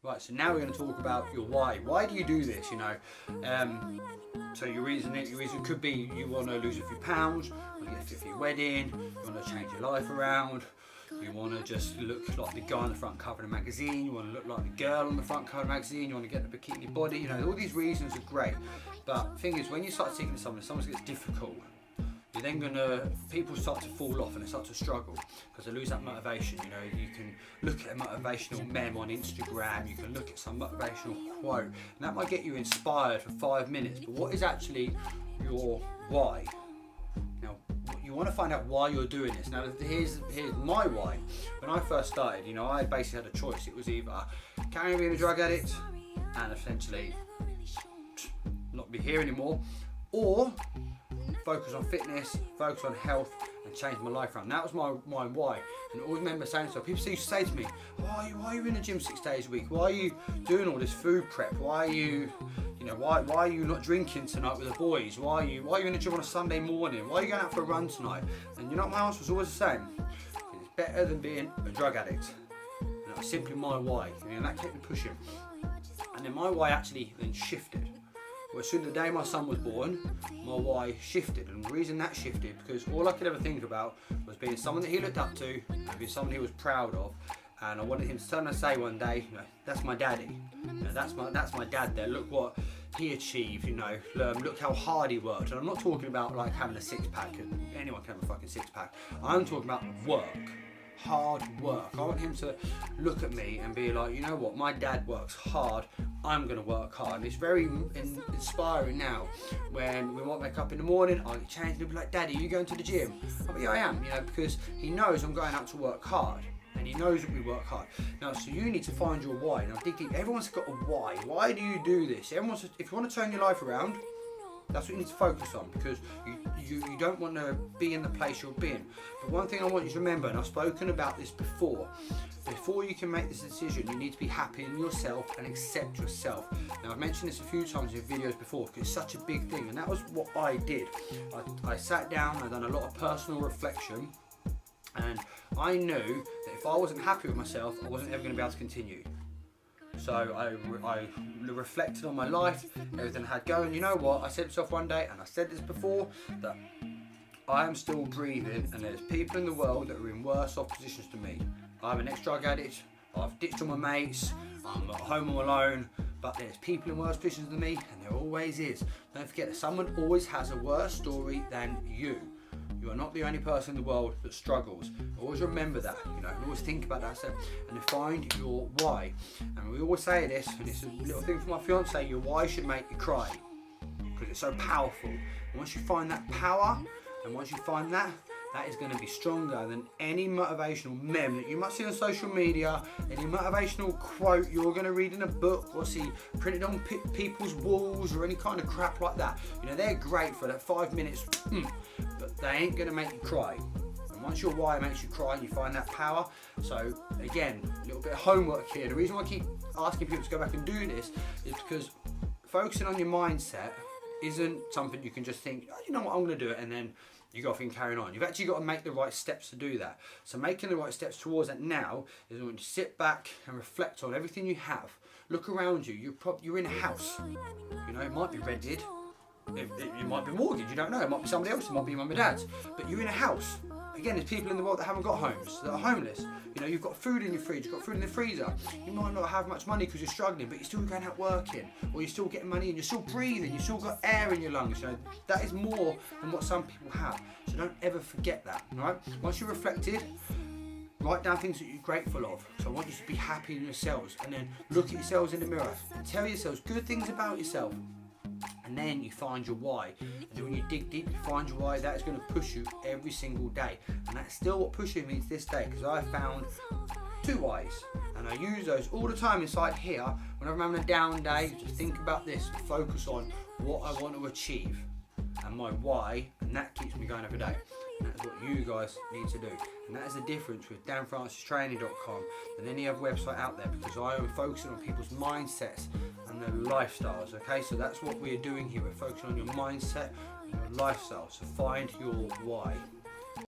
Right, so now we're going to talk about your why. Why do you do this, you know? So your reason could be you want to lose a few pounds, you want to get fit for your wedding, you want to change your life around, you want to just look like the guy on the front cover of the magazine, you want to look like the girl on the front cover of the magazine, you want to get the bikini body, you know, all these reasons are great. But the thing is, when you start thinking of something gets difficult, you're then people start to fall off and they start to struggle because they lose that motivation. You know, you can look at a motivational meme on Instagram, you can look at some motivational quote, and that might get you inspired for 5 minutes, but what is actually your why? Now, you want to find out why you're doing this. Now, here's my why. When I first started, you know, I basically had a choice. It was either carry on being a drug addict and essentially not be here anymore, or focus on fitness, focus on health, and change my life around. That was my why. And I always remember saying so. People used to say to me, why are you in the gym 6 days a week? Why are you doing all this food prep? Why are you not drinking tonight with the boys? Why are you in the gym on a Sunday morning? Why are you going out for a run tonight? And you know, my answer was always the same. It's better than being a drug addict. And that was simply my why. And that kept me pushing. And then my why actually then shifted. Well, as soon as the day my son was born, my why shifted, and the reason that shifted because all I could ever think about was being someone that he looked up to, and being someone he was proud of, and I wanted him to turn and say one day, you know, that's my daddy, you know, that's my dad there. Look what he achieved, you know. Look how hard he worked, and I'm not talking about like having a six-pack, and anyone can have a fucking six-pack. I'm talking about work. Hard work. I want him to look at me and be like, you know what, my dad works hard, I'm going to work hard. And it's very inspiring now when we might wake up in the morning, I get changed and he'll be like, Daddy, are you going to the gym? I'll be, yeah, I am, you know, because he knows I'm going out to work hard. And he knows that we work hard. Now, so you need to find your why. Now, dig deep. Everyone's got a why. Why do you do this? If you want to turn your life around, that's what you need to focus on, because you don't want to be in the place you're being. But one thing I want you to remember, and I've spoken about this before you can make this decision, you need to be happy in yourself and accept yourself. Now, I've mentioned this a few times in videos before because it's such a big thing, and that was what I did. I sat down, I've done a lot of personal reflection, and I knew that if I wasn't happy with myself, I wasn't ever going to be able to continue. So I reflected on my life, everything I had going. You know what? I said to myself one day, and I said this before, that I am still breathing, and there's people in the world that are in worse off positions to me. I'm an ex-drug addict, I've ditched all my mates, I'm at home all alone, but there's people in worse positions than me, and there always is. Don't forget that someone always has a worse story than you. You are not the only person in the world that struggles. Always remember that, you know, and always think about that and find your why. And we always say this, and it's a little thing for my fiance, your why should make you cry, because it's so powerful. And once you find that power, and once you find that, that is going to be stronger than any motivational meme that you might see on social media, any motivational quote you're going to read in a book or see printed on people's walls or any kind of crap like that. You know, they're great for that 5 minutes, but they ain't going to make you cry. And once your why makes you cry, you find that power. So again, a little bit of homework here. The reason why I keep asking people to go back and do this is because focusing on your mindset isn't something you can just think, oh, you know what, I'm going to do it, and then you got to carrying on. You've actually got to make the right steps to do that. So making the right steps towards that now is when you sit back and reflect on everything you have. Look around you. You're in a house. You know, it might be rented. It might be mortgaged. You don't know. It might be somebody else. It might be your mum and dad's. But you're in a house. Again, there's people in the world that haven't got homes, that are homeless. You know, you've got food in your fridge, you've got food in the freezer. You might not have much money because you're struggling, but you're still going out working, or you're still getting money and you're still breathing, you've still got air in your lungs. You know, that is more than what some people have. So don't ever forget that, all right? Once you've reflected, write down things that you're grateful of. So I want you to be happy in yourselves, and then look at yourselves in the mirror and tell yourselves good things about yourself. And then you find your why. And then when you dig deep, you find your why. That is going to push you every single day. And that's still what pushing me to this day, because I found 2 whys. And I use those all the time inside here. Whenever I'm having a down day, just think about this. Focus on what I want to achieve and my why. And that keeps me going every day. And that's what you guys need to do. And that is the difference with danfrancistraining.com and any other website out there, because I am focusing on people's mindsets and their lifestyles. Okay, so that's what we're doing here. We're focusing on your mindset and your lifestyle. So find your why.